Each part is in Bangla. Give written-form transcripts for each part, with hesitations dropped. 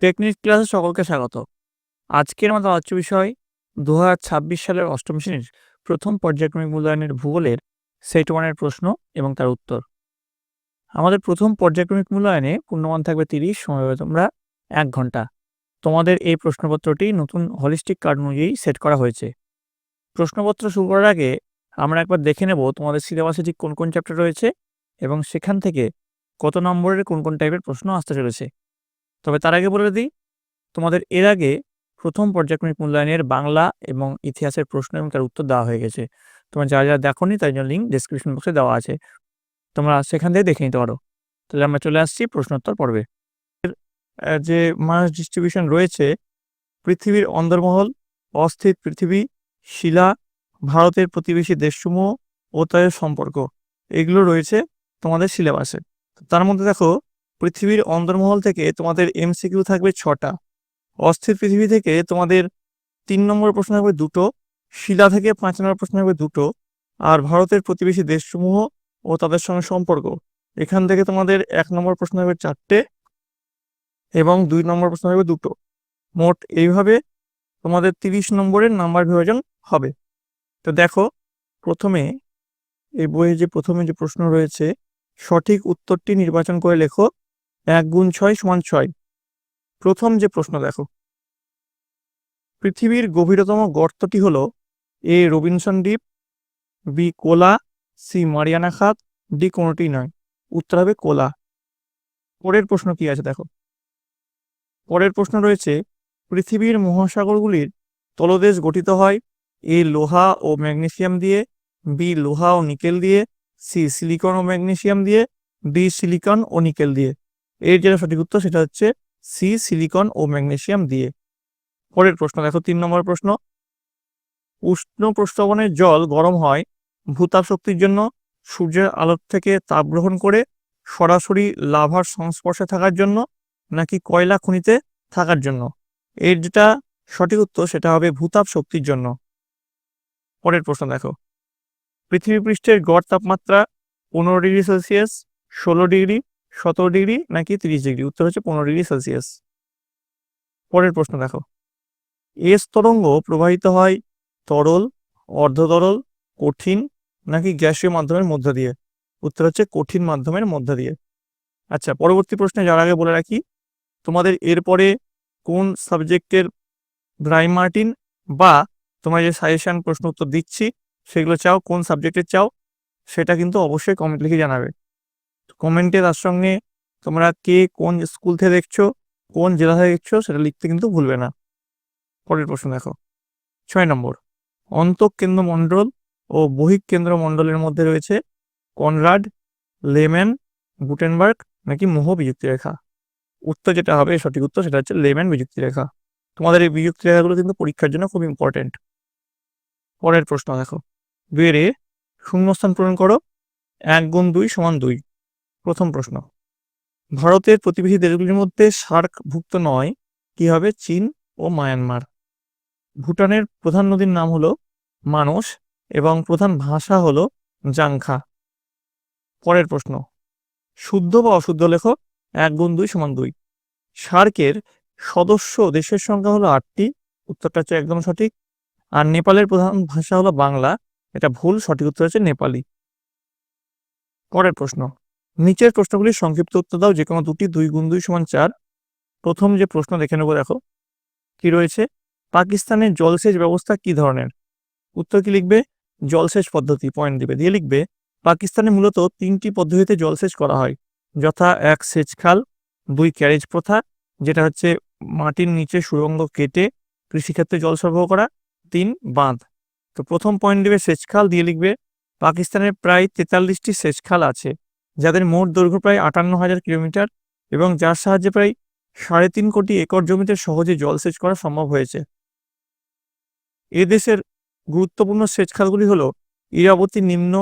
টেকনিক ক্লাসে সকলকে স্বাগত। আজকের আমাদের আলোচ্য বিষয় ২০২৬ সালের অষ্টম শ্রেণীর প্রথম পর্যায়ক্রমিক মূল্যায়নের ভূগোলের সেট 1 এর প্রশ্ন এবং তার উত্তর। আমাদের প্রথম পর্যায়ক্রমিক মূল্যায়নে পূর্ণমান থাকবে ৩০, সময় পাবে তোমরা ১ ঘন্টা। তোমাদের এই প্রশ্নপত্রটি নতুন হলিস্টিক কার্ড অনুযায়ী সেট করা হয়েছে। প্রশ্নপত্র শুরু করার আগে আমরা একবার দেখে নেব তোমাদের সিলেবাসে ঠিক কোন চ্যাপ্টার রয়েছে এবং সেখান থেকে কত নম্বরের কোন টাইপের প্রশ্ন আসতে চলেছে। তবে তার আগে বলে দিই, তোমাদের এর আগে প্রথম পর্যায়ক্রমিক মূল্যায়নের বাংলা এবং ইতিহাসের প্রশ্ন এবং তার উত্তর দেওয়া হয়ে গেছে। তোমরা যারা দেখোনি তাই জন্য লিঙ্ক ডেসক্রিপশন বক্সে দেওয়া আছে, তোমরা সেখান থেকে দেখে নিতে পারো। তাহলে আমরা চলে আসছি প্রশ্নোত্তর পর্বে। যে মাস ডিস্ট্রিবিউশন রয়েছে, পৃথিবীর অন্দরমহল, অস্থির পৃথিবী, শিলা, ভারতের প্রতিবেশী দেশসমূহ ও তাদের সম্পর্ক, এগুলো রয়েছে তোমাদের সিলেবাসে। তার মধ্যে দেখো, পৃথিবীর অন্দরমহল থেকে তোমাদের এমসিকিউ থাকবে 6টা, অস্থির পৃথিবী থেকে তোমাদের 3 নম্বর প্রশ্ন থাকবে 2টো, শিলা থেকে 5 নম্বর প্রশ্ন থাকবে 2টো, আর ভারতের প্রতিবেশী দেশসমূহ ও তাদের সঙ্গে সম্পর্ক, এখান থেকে তোমাদের 1 নম্বর প্রশ্ন থাকবে 4টে এবং 2 নম্বর প্রশ্ন থাকবে 2টো। মোট এইভাবে তোমাদের 30 নম্বরের নাম্বার বিভাজন হবে। তো দেখো, প্রথমে এই বইয়ে যে প্রথমে যে প্রশ্ন রয়েছে, সঠিক উত্তরটি নির্বাচন করে লেখো 1 গুণ 6 সমান 6। প্রথম যে প্রশ্ন দেখো, পৃথিবীর গভীরতম গর্তটি হলো এ রবিনসন দ্বীপ, বি কোলা, সি মারিয়ানা খাত, ডি কোনোটি নয়। উত্তর হবে কোলা। পরের প্রশ্ন কি আছে দেখো, পরের প্রশ্ন রয়েছে, পৃথিবীর মহাসাগরগুলির তলদেশ গঠিত হয় এ লোহা ও ম্যাগনেসিয়াম দিয়ে, বি লোহা ও নিকেল দিয়ে, সি সিলিকন ও ম্যাগনেসিয়াম দিয়ে, ডি সিলিকন ও নিকেল দিয়ে। এর যেটা সঠিক উত্তর সেটা হচ্ছে সি সিলিকন ও ম্যাগনেসিয়াম দিয়ে। পরের প্রশ্ন দেখো, 3 নম্বর প্রশ্ন, উষ্ণ প্রস্রবণের জল গরম হয় ভূতাপ শক্তির জন্য, সূর্যের আলো থেকে তাপ গ্রহণ করে, সরাসরি লাভার সংস্পর্শে থাকার জন্য, নাকি কয়লা খনিতে থাকার জন্য। এর যেটা সঠিক উত্তর সেটা হবে ভূতাপ শক্তির জন্য। পরের প্রশ্ন দেখো, পৃথিবী পৃষ্ঠের গড় তাপমাত্রা 15 ডিগ্রি সেলসিয়াস, 16 ডিগ্রি, 17 ডিগ্রি নাকি 30 ডিগ্রি। উত্তর হচ্ছে 15 ডিগ্রি সেলসিয়াস। পরের প্রশ্ন দেখো, এস তরঙ্গ প্রবাহিত হয় তরল, অর্ধতরল, কঠিন নাকি গ্যাসীয় মাধ্যমের মধ্য দিয়ে। উত্তর হচ্ছে কঠিন মাধ্যমের মধ্য দিয়ে। আচ্ছা, পরবর্তী প্রশ্নে যার আগে বলে রাখি, তোমাদের এরপরে কোন সাবজেক্টের ব্রাই মার্টিন বা তোমার যে সাজেশন প্রশ্ন উত্তর দিচ্ছি সেগুলো চাও, কোন সাবজেক্টের চাও, সেটা কিন্তু অবশ্যই কমেন্ট লিখে জানাবে। কমেন্টে তার সঙ্গে তোমরা কে কোন স্কুল থেকে দেখছো, কোন জেলা থেকে দেখছো, সেটা লিখতে কিন্তু ভুলবে না। পরের প্রশ্ন দেখো, 6 নম্বর, অন্তঃকেন্দ্রমণ্ডল ও বহিঃকেন্দ্রমণ্ডলের মধ্যে রয়েছে কনরাড, লেম্যান, গুটেনবার্গ নাকি মোহ বিযুক্তি রেখা। উত্তর যেটা হবে, সঠিক উত্তর সেটা হচ্ছে লেম্যান বিযুক্তি রেখা। তোমাদের এই বিযুক্তি রেখাগুলো কিন্তু পরীক্ষার জন্য খুব ইম্পর্টেন্ট। পরের প্রশ্ন দেখো, 2 শূন্যস্থান পূরণ করো, 1 গুণ 2 সমান 2। প্রথম প্রশ্ন, ভারতের প্রতিবেশী দেশগুলির মধ্যে সার্কভুক্ত নয়, কি হবে, চীন ও মায়ানমার। ভুটানের প্রধান নদীর নাম হলো মানস এবং প্রধান ভাষা হলো জাংখা। পরের প্রশ্ন, শুদ্ধ বা অশুদ্ধ লেখো, 1 গুণ 2 সমান 2। সার্কের সদস্য দেশের সংখ্যা হলো 8টি। উত্তরটা হচ্ছে একদম সঠিক। আর নেপালের প্রধান ভাষা হলো বাংলা, এটা ভুল, সঠিক উত্তর হচ্ছে নেপালি। পরের প্রশ্ন, নিচের প্রশ্নগুলির সংক্ষিপ্ত উত্তর দাও, যে কোনো দুটি। 2 গুণ 2 সমান 4। প্রথম যে প্রশ্ন দেখে নেবো, দেখো কি রয়েছে, পাকিস্তানের জলসেচ ব্যবস্থা কি ধরনের। উত্তর কি লিখবে, জলসেচ পদ্ধতি, পয়েন্ট দিবে, দিয়ে লিখবে পাকিস্তানে মূলত 3টি পদ্ধতিতে জলসেচ করা হয়, যথা 1 সেচ খাল, 2 ক্যারেজ প্রথা, যেটা হচ্ছে মাটির নিচে সুড়ঙ্গ কেটে কৃষিক্ষেত্রে জল সরবরাহ করা, 3 বাঁধ। তো প্রথম পয়েন্ট দিবে সেচ খাল, দিয়ে লিখবে পাকিস্তানের প্রায় 43টি সেচ খাল আছে, যাদের মোট দৈর্ঘ্য প্রায় 58,000 কিলোমিটার এবং যার সাহায্যে প্রায় 3.5 কোটি একর জমিতে সহজে জলসেচ করা সম্ভব হয়েছে। এদেশের গুরুত্বপূর্ণ সেচ খালগুলি হলো ইরাবতী নিম্ন,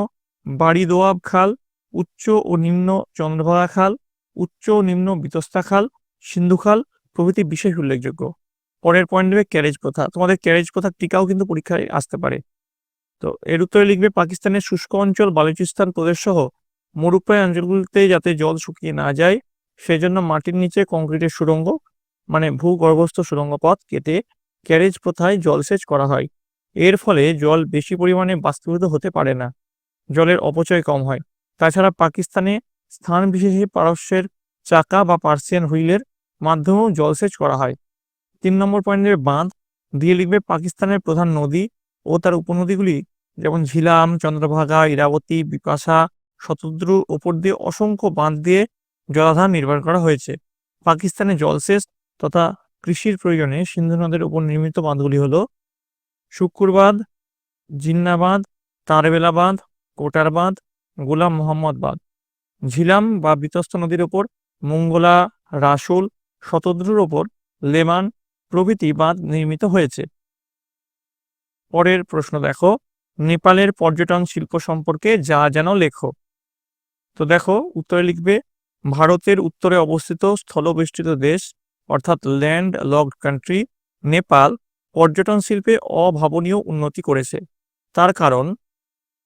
বাড়ি দোয়াব খাল, উচ্চ ও নিম্ন চন্দ্রভাগা খাল, উচ্চ ও নিম্ন বিতস্তা খাল, সিন্ধু খাল প্রভৃতি বিশেষ উল্লেখযোগ্য। পরের পয়েন্ট দেবে ক্যারেজ প্রথা। তোমাদের ক্যারেজ প্রথার টিকাও কিন্তু পরীক্ষায় আসতে পারে। তো এর উত্তরে লিখবে পাকিস্তানের শুষ্ক অঞ্চল, বালুচিস্তান প্রদেশ সহ মরুপ্রায় অঞ্চলগুলিতে যাতে জল শুকিয়ে না যায়, সেজন্য মাটির নিচে কংক্রিটের সুড়ঙ্গ মানে ভূগর্ভস্থ সুড়ঙ্গ পথ কেটে ক্যারেজ প্রথায় জলসেচ করা হয়। এর ফলে জল বেশি পরিমাণে বাষ্পীভূত হতে পারে না, জলের অপচয় কম হয়। তাছাড়া পাকিস্তানে স্থান বিশেষে পারস্যের চাকা বা পার্সিয়ান হুইলের মাধ্যমেও জলসেচ করা হয়। 3 নম্বর পয়েন্টের বাঁধ দিয়ে লিখবে পাকিস্তানের প্রধান নদী ও তার উপনদীগুলি যেমন ঝিলাম, চন্দ্রভাগা, ইরাবতী, বিপাশা, শতদ্রুর ওপর দিয়ে অসংখ্য বাঁধ দিয়ে জলাধার নির্মাণ করা হয়েছে। পাকিস্তানে জলসেচ তথা কৃষির প্রয়োজনে সিন্ধু নদের উপর নির্মিত বাঁধগুলি হল শুক্কুর বাঁধ, জিন্না বাঁধ, তারবেলা বাঁধ, কোটার বাঁধ, গোলাম মোহাম্মদ বাঁধ। ঝিলাম বা বিতস্ত নদীর ওপর মঙ্গলা, রাসুল, শতদ্রুর ওপর লেমান প্রভৃতি বাঁধ নির্মিত হয়েছে। পরের প্রশ্ন দেখো, নেপালের পর্যটন শিল্প সম্পর্কে যা যেন লেখো। তো দেখো উত্তরে লিখবে ভারতের উত্তরে অবস্থিত স্থলবেষ্টিত দেশ অর্থাৎ ল্যান্ড লকড কান্ট্রি নেপাল পর্যটন শিল্পে অভাবনীয় উন্নতি করেছে। তার কারণ,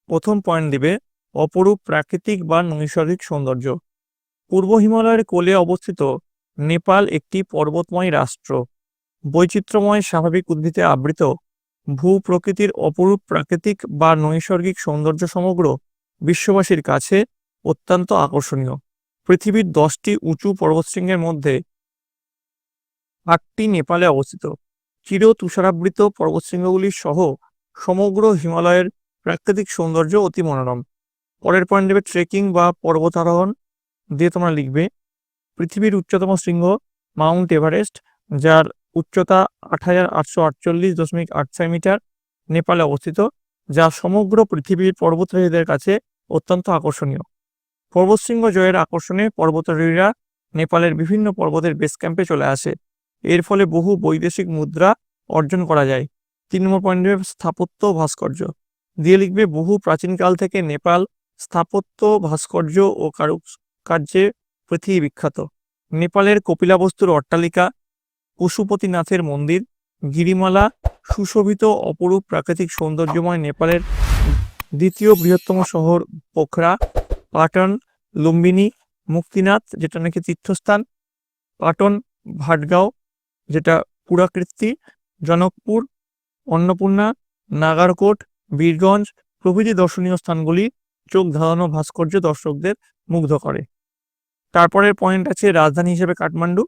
প্রথম পয়েন্ট দিবে অপরূপ প্রাকৃতিক বা নৈসর্গিক সৌন্দর্য। পূর্ব হিমালয়ের কোলে অবস্থিত নেপাল একটি পর্বতময় রাষ্ট্র। বৈচিত্র্যময় স্বাভাবিক উদ্ভিদে আবৃত ভূপ্রকৃতির অপরূপ প্রাকৃতিক বা নৈসর্গিক সৌন্দর্য সমগ্র বিশ্ববাসীর কাছে অত্যন্ত আকর্ষণীয়। পৃথিবীর 10টি উঁচু পর্বতশৃঙ্গের মধ্যে 8টি নেপালে অবস্থিত। চির তুষারাবৃত পর্বতশৃঙ্গগুলি সহ সমগ্র হিমালয়ের প্রাকৃতিক সৌন্দর্য অতি মনোরম। পরের পয়েন্ট দেবে ট্রেকিং বা পর্বতারোহণ দিয়ে তোমরা লিখবে পৃথিবীর উচ্চতম শৃঙ্গ মাউন্ট এভারেস্ট, যার উচ্চতা 8848.86 মিটার, নেপালে অবস্থিত, যা সমগ্র পৃথিবীর পর্বতারোহীদের কাছে অত্যন্ত আকর্ষণীয়। পর্বতশৃঙ্গ জয়ের আকর্ষণে পর্বতারোহীরা নেপালের বিভিন্ন পর্বতের বেস ক্যাম্পে চলে আসে। এর ফলে বহু বৈদেশিক মুদ্রা অর্জন করা যায়। 3 নম্বর পয়েন্ট দেবে স্থাপত্য ভাস্কর্য দিয়ে লিখবে বহু প্রাচীনকাল থেকে নেপাল স্থাপত্য, ভাস্কর্য ও কারুকার্যে পৃথিবী বিখ্যাত। নেপালের কপিলাবস্তুর অট্টালিকা, পশুপতিনাথের মন্দির, গিরিমালা, সুশোভিত অপরূপ প্রাকৃতিক সৌন্দর্যময় নেপালের দ্বিতীয় বৃহত্তম শহর পোখরা, পাটন, লুম্বিনী, মুক্তিনাথ যেটা নাকি তীর্থস্থান, পাটন, ভাটগাঁও যেটা পুরাকীর্তি, জনকপুর, অন্নপূর্ণা, নাগারকোট, বীরগঞ্জ প্রভৃতি দর্শনীয় স্থানগুলি চোখ ধাঁধানো ভাস্কর্য দর্শকদের মুগ্ধ করে। তারপরের পয়েন্ট আছে রাজধানী হিসেবে কাঠমান্ডু।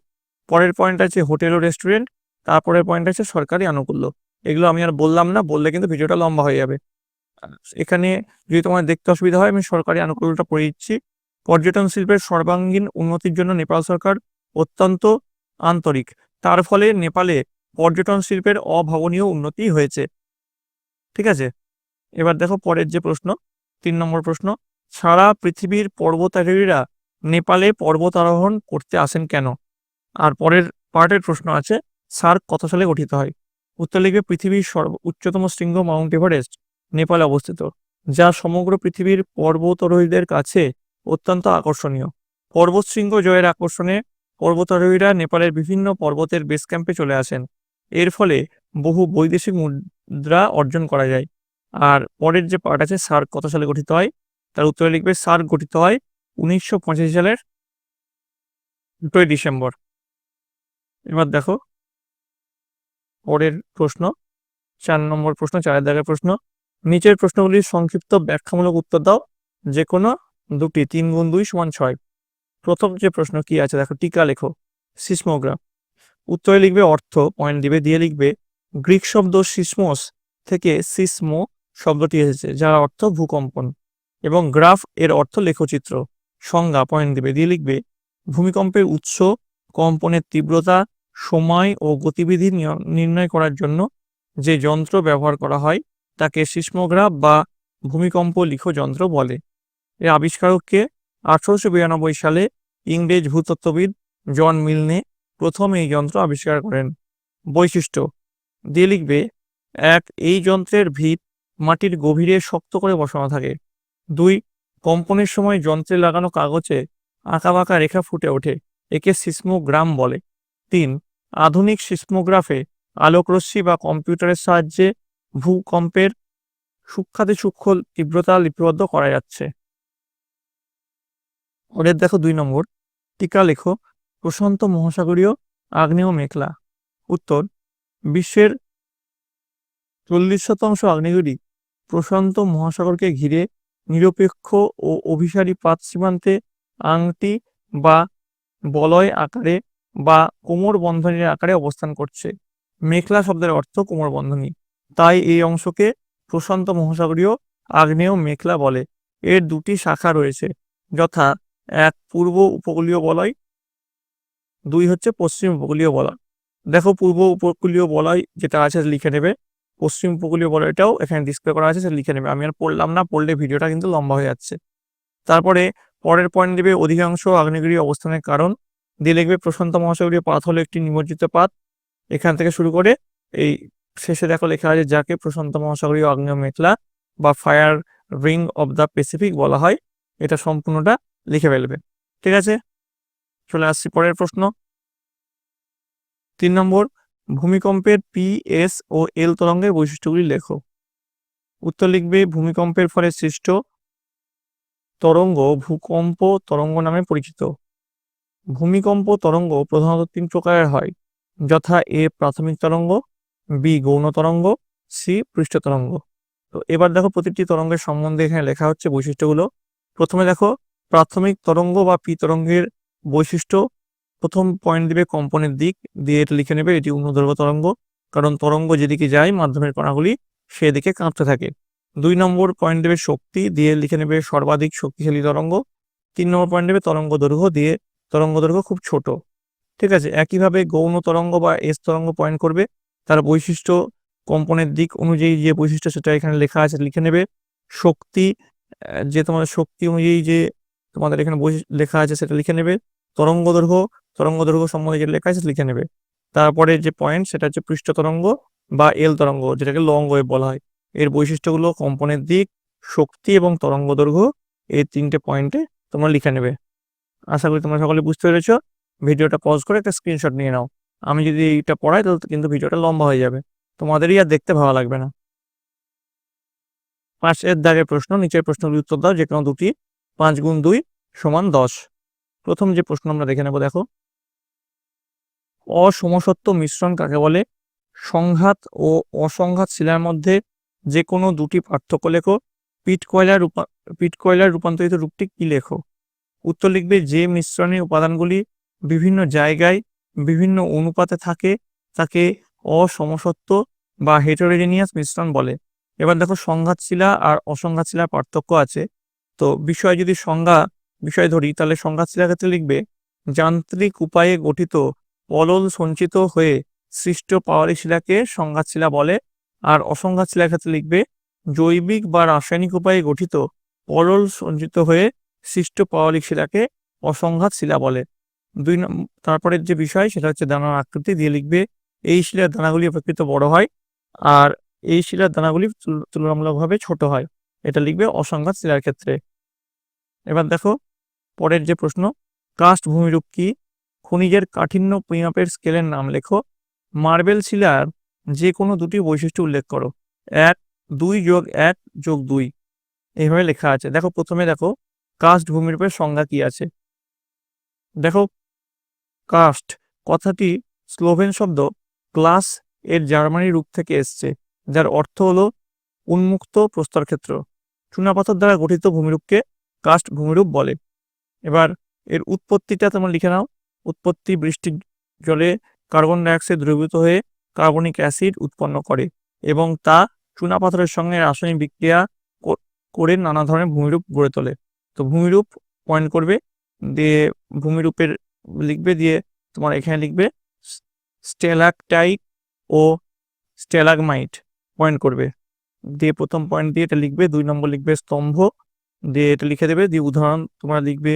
পরের পয়েন্ট আছে হোটেল ও রেস্টুরেন্ট। তারপরের পয়েন্ট আছে সরকারি আনুকূল্য। এগুলো আমি আর বললাম না, বললে কিন্তু ভিডিওটা লম্বা হয়ে যাবে। এখানে যদি তোমার দেখতে অসুবিধা হয় আমি সরকারি আনুকূল্যটা পড়ে দিচ্ছি। পর্যটন শিল্পের সর্বাঙ্গীন উন্নতির জন্য নেপাল সরকার অত্যন্ত আন্তরিক। তার ফলে নেপালে পর্যটন শিল্পের অভাবনীয় উন্নতি হয়েছে। ঠিক আছে, এবার দেখো পরের যে প্রশ্ন, 3 নম্বর প্রশ্ন, সারা পৃথিবীর পর্বতারোহীরা নেপালে পর্বত আরোহণ করতে আসেন কেন? আর পরের পার্টের প্রশ্ন আছে সার্ক কত সালে গঠিত হয়? উত্তর লিখবে পৃথিবীর উচ্চতম শৃঙ্গ মাউন্ট এভারেস্ট নেপালে অবস্থিত, যা সমগ্র পৃথিবীর পর্বতারোহীদের কাছে অত্যন্ত আকর্ষণীয়। পর্বতশৃঙ্গ জয়ের আকর্ষণে পর্বতারোহীরা নেপালের বিভিন্ন পর্বতের বেস ক্যাম্পে চলে আসেন। এর ফলে বহু বৈদেশিক মুদ্রা অর্জন করা যায়। আর পরের যে পার্ট আছে সার্ক কত সালে গঠিত হয়, তার উত্তরে লিখবে সার্ক গঠিত হয় 1985 সালের 2 ডিসেম্বর। এবার দেখো পরের প্রশ্ন, 4 নম্বর প্রশ্ন, 4-এর দাগের প্রশ্ন, নিচের প্রশ্নগুলির সংক্ষিপ্ত ব্যাখ্যামূলক উত্তর দাও, যে কোনো দুটি। 3 গুণ 2 সমান 6। প্রথম যে প্রশ্ন কি আছে দেখো, টিকা লেখো। সিসমোগ্রাফ উত্তরে লিখবে অর্থ, পয়েন্ট দিবে, দিয়ে লিখবে গ্রিক শব্দ সিসমোস থেকে সিসমো শব্দটি এসেছে, যার অর্থ ভূকম্পন, এবং গ্রাফ এর অর্থ লেখচিত্র। সংজ্ঞা, পয়েন্ট দিবে, দিয়ে লিখবে ভূমিকম্পের উৎস, কম্পনের তীব্রতা, সময় ও গতিবিধি নির্ণয় করার জন্য যে যন্ত্র ব্যবহার করা হয় তাকে সিসমোগ্রাফ বা ভূমিকম্প লিখ যন্ত্র বলে। এর আবিষ্কারককে 1892 সালে ইংরেজ ভূতত্ত্ববিদ জন মিলনে প্রথম এই যন্ত্র আবিষ্কার করেন। বৈশিষ্ট্য দিয়ে লিখবে 1, এই যন্ত্রের ভিত মাটির গভীরে শক্ত করে বসানো থাকে। 2, কম্পনের সময় যন্ত্রে লাগানো কাগজে আঁকাবাঁকা রেখা ফুটে ওঠে, একে সিসমোগ্রাম বলে। 3, আধুনিক সিসমোগ্রাফে আলোকরশ্মি বা কম্পিউটারের সাহায্যে ভূকম্পের সূক্ষ্মাতি সূক্ষ্ম তীব্রতা লিপিবদ্ধ করা যাচ্ছে। ওদের দেখো 2 নম্বর, টিকা লেখো প্রশান্ত মহাসাগরীয় আগ্নেয় মেঘলা? উত্তর, বিশ্বের 40% আগ্নেয়গিরি প্রশান্ত মহাসাগরকে ঘিরে নিরপেক্ষ ও অভিসারী পাত সীমান্তে আংটি বা বলয় আকারে বা কোমর বন্ধনীর আকারে অবস্থান করছে। মেখলা শব্দের অর্থ কোমর বন্ধনী, তাই এই অংশকে প্রশান্ত মহাসাগরীয় আগ্নেয় মেখলা বলে। এর দুটি শাখা রয়েছে, যথা এক পূর্ব উপকূলীয় বলয়, দুই হচ্ছে পশ্চিম উপকূলীয় বলয়। দেখো পূর্ব উপকূলীয় বলয় যেটা আছে লিখে নেবে, পশ্চিম উপকূলীয় বলয়টাও এখানে ডিসপ্লে করা আছে, সেটা লিখে নেবে। আমি আর পড়লাম না, পড়লে ভিডিওটা কিন্তু লম্বা হয়ে যাচ্ছে। তারপরে পরের পয়েন্ট দেবে অধিকাংশ আগ্নেয়গিরি অবস্থানের কারণ, দিয়ে লিখবে প্রশান্ত মহাসাগরীয় পাত হলো একটি নিমজ্জিত পাত। এখান থেকে শুরু করে এই শেষে দেখো লেখা আছে যাকে প্রশান্ত মহাসাগরীয় আগ্নেয় মেখলা বা fire ring of the Pacific বলা হয়। এটা সম্পূর্ণটা লিখে ফেলবে। ঠিক আছে, চলে আসছি পরের প্রশ্ন। 3 নম্বর, ভূমিকম্পের পি, এস ও এল তরঙ্গের বৈশিষ্ট্যগুলি লেখো। উত্তর লিখবে ভূমিকম্পের ফলে সৃষ্ট তরঙ্গ ভূকম্প তরঙ্গ নামে পরিচিত। ভূমিকম্প তরঙ্গ প্রধানত 3 প্রকারের হয়, যথা এ প্রাথমিক তরঙ্গ, বি গৌণ তরঙ্গ, সি পৃষ্ঠ তরঙ্গ। তো এবার দেখো প্রতিটি তরঙ্গের সম্বন্ধে এখানে লেখা হচ্ছে বৈশিষ্ট্যগুলো। প্রথমে দেখো প্রাথমিক তরঙ্গ বা পি তরঙ্গের বৈশিষ্ট্য। প্রথম পয়েন্ট দিবে কম্পনের দিক, দিয়ে এটা লিখে নেবে এটি অনুদৈর্ঘ্য তরঙ্গ, কারণ তরঙ্গ যেদিকে যায় মাধ্যমের কণাগুলি সেদিকে কাঁপতে থাকে। 2 নম্বর পয়েন্ট দেবে শক্তি, দিয়ে লিখে নেবে সর্বাধিক শক্তিশালী তরঙ্গ। 3 নম্বর পয়েন্ট দেবে তরঙ্গ দৈর্ঘ্য, দিয়ে তরঙ্গ দৈর্ঘ্য খুব ছোট। ঠিক আছে, একইভাবে গৌণ তরঙ্গ বা এস তরঙ্গ পয়েন্ট করবে, তার বৈশিষ্ট্য কম্পনের দিক অনুযায়ী যে বৈশিষ্ট্য সেটা এখানে লেখা আছে লিখে নেবে। শক্তি, যে তোমাদের শক্তি অনুযায়ী যে তোমাদের এখানে লেখা আছে সেটা লিখে নেবে। তরঙ্গ দৈর্ঘ্য সম্বন্ধে যেটা লেখা আছে লিখে নেবে। তারপরে যে পয়েন্ট সেটা হচ্ছে পৃষ্ঠ তরঙ্গ বা এল তরঙ্গ, যেটাকে লং ওয়েভ বলা হয়। এর বৈশিষ্ট্যগুলো কম্পনের দিক, শক্তি এবং তরঙ্গ দৈর্ঘ্য, এই 3টে পয়েন্টে তোমরা লিখে নেবে। আশা করি তোমরা সকলে বুঝতে পেরেছো। ভিডিওটা পজ করে একটা স্ক্রিনশট নিয়ে নাও। আমি যদি এইটা পড়াই তাহলে কিন্তু ভিডিওটা লম্বা হয়ে যাবে, তোমাদেরই আর দেখতে ভালো লাগবে না। 5 দাগের প্রশ্ন, নিচের প্রশ্নগুলির উত্তর দাও যে কোনো দুটি। 5 গুণ 2 সমান 10। প্রথম যে প্রশ্ন আমরা দেখে নেব, দেখো অসমসত্ব মিশ্রণ কাকে বলে? সংঘাত ও অসংঘাত শিলার মধ্যে যে কোনো দুটি পার্থক্য লেখো। পিট কয়লার রূপান্তরিত রূপটি কি লেখো? উত্তর লিখবে যে মিশ্রণের উপাদানগুলি বিভিন্ন জায়গায় বিভিন্ন অনুপাতে থাকে তাকে অসমসত্ব বা হেটেরোজেনিয়াস মিশ্রণ বলে। এবার দেখো সংঘাত শিলা আর অসংঘাত শিলার পার্থক্য আছে। তো বিষয় ধরি, তাহলে সংঘাত শিলার ক্ষেত্রে লিখবে যান্ত্রিক উপায়ে গঠিত পলল সঞ্চিত হয়ে সৃষ্ট পাওয়ারী শিলাকে সংঘাত শিলা বলে। আর অসংঘাত শিলার ক্ষেত্রে লিখবে জৈবিক বা রাসায়নিক উপায়ে গঠিত পলল সঞ্চিত হয়ে সৃষ্ট পাওয়ারিক শিলাকে অসংঘাত শিলা বলে। তারপরের যে বিষয় সেটা হচ্ছে দানার আকৃতি, দিয়ে লিখবে এই শিলার দানাগুলি অপেক্ষিত বড় হয় আর এই শিলার দানাগুলি তুলনামূলকভাবে ছোট হয়। এটা লিখবে অসংঘাত শিলার ক্ষেত্রে। এবার দেখো পরের যে প্রশ্ন, কাস্ট ভূমিরূপ কি? খনিজের কাঠিন্য পরিমাপের স্কেলের নাম লেখো। মার্বেল শিলার যে কোনো দুটি বৈশিষ্ট্য উল্লেখ করো। 1, 2 যোগ 1 যোগ 2, এইভাবে লেখা আছে। দেখো প্রথমে দেখো কাস্ট ভূমিরূপের সংজ্ঞা কি আছে। দেখো কাস্ট কথাটি স্লোভেন শব্দ ক্লাস এর জার্মানি রূপ থেকে এসছে, যার অর্থ হলো উন্মুক্ত প্রস্তরক্ষেত্র। চুনাপাথর দ্বারা গঠিত ভূমিরূপকে কাস্ট ভূমিরূপ বলে। এবার এর উৎপত্তিটা তোমরা লিখে নাও। উৎপত্তি বৃষ্টির জলে কার্বন ডাইঅক্সাইড দ্রবীভূত হয়ে কার্বনিক অ্যাসিড উৎপন্ন করে এবং তা চুনাপাথরের সঙ্গে রাসায়নিক বিক্রিয়া করে নানা ধরনের ভূমিরূপ গড়ে তোলে। তো ভূমিরূপ পয়েন্ট করবে, দিয়ে ভূমিরূপের লিখবে, দিয়ে তোমার এখানে লিখবে স্টেলাকটাইট ও স্টেলাগমাইট পয়েন্ট করবে, দিয়ে প্রথম পয়েন্ট দিয়ে এটা লিখবে। 2 নম্বর লিখবে স্তম্ভ, দিয়ে এটা লিখে দেবে। দিয়ে উদাহরণ তোমরা লিখবে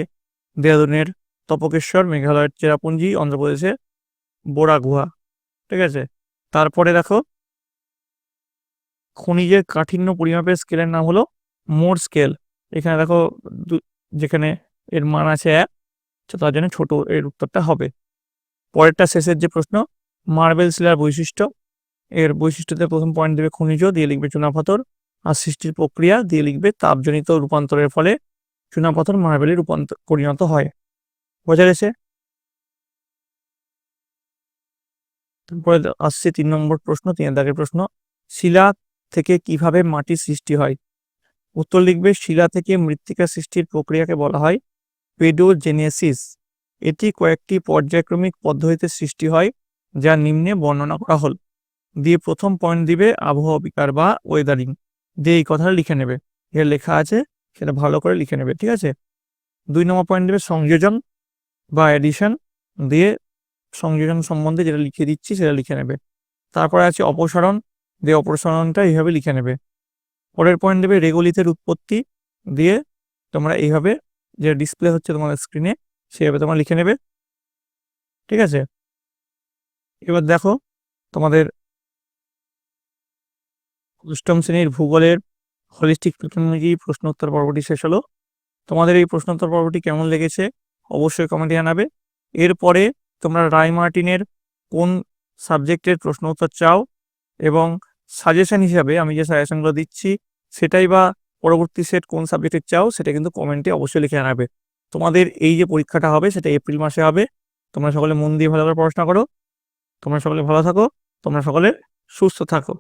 দেহরাদূনের তপকেশ্বর, মেঘালয়ের চেরাপুঞ্জি, অন্ধ্রপ্রদেশের বোরা গুহা। ঠিক আছে, তারপরে দেখো খনিজের কাঠিন্য পরিমাপের স্কেলের নাম হলো মোর স্কেল। এখানে দেখো যেখানে এর মান আছে 1, তার জন্য ছোট এর উত্তরটা হবে। পরেরটা শেষের যে প্রশ্ন, মার্বেল শিলার বৈশিষ্ট্য। এর বৈশিষ্ট্যতে প্রথম পয়েন্ট দেবে খনিজ, দিয়ে লিখবে চুনাপাথর, আর সৃষ্টির প্রক্রিয়া, দিয়ে লিখবে তাপজনিত রূপান্তরের ফলে চুনাপাথর মার্বেলে পরিণত হয়। বোঝা গেছে? তারপরে আসছে 3 নম্বর প্রশ্ন, 3 দাগের প্রশ্ন, শিলা থেকে কিভাবে মাটির সৃষ্টি হয়? উত্তর লিখবে, শিলা থেকে মৃত্তিকা সৃষ্টির প্রক্রিয়াকে বলা হয় পেডোজেনেসিস। এটি কয়েকটি পর্যায়ক্রমিক পদ্ধতিতে সৃষ্টি হয়, যা নিম্নে বর্ণনা করা হল। দিয়ে প্রথম পয়েন্ট দিবে আবহাওয়া বিকার বা ওয়েদারিং, দিয়ে এই কথাটা লিখে নেবে, এর লেখা আছে সেটা ভালো করে লিখে নেবে, ঠিক আছে। 2 নম্বর পয়েন্ট দেবে সংযোজন বা এডিশন, দিয়ে সংযোজন সম্বন্ধে যেটা লিখে দিচ্ছি সেটা লিখে নেবে। তারপরে আছে অপসারণ, দিয়ে অপসারণটা এইভাবে লিখে নেবে। পরের পয়েন্ট দেবে রেগোলিথের উৎপত্তি, দিয়ে তোমরা এইভাবে যে ডিসপ্লে হচ্ছে তোমাদের স্ক্রিনে সেভাবে তোমরা লিখে নেবে, ঠিক আছে। এবার দেখো তোমাদের অষ্টম শ্রেণীর ভূগোলের হলিস্টিক টেকনোলজি প্রশ্ন উত্তর পর্বটি শেষ হলো। তোমাদের এই প্রশ্ন উত্তর পর্বটি কেমন লেগেছে অবশ্যই কমেন্টে জানাবে। এরপরে তোমরা রায় মার্টিনের কোন সাবজেক্টের প্রশ্ন উত্তর চাও এবং সাজেশন হিসাবে আমি যে সাজেশনগুলো দিচ্ছি সেটাই বা পরবর্তী সেট কোন সাবজেক্টের চাও সেটা কিন্তু কমেন্টে অবশ্যই লিখে জানাবে। তোমাদের এই যে পরীক্ষাটা হবে সেটা এপ্রিল মাসে হবে। তোমরা সকলে মন দিয়ে ভালো করে পড়াশোনা করো। তোমরা সকলে ভালো থাকো, তোমরা সকলে সুস্থ থাকো।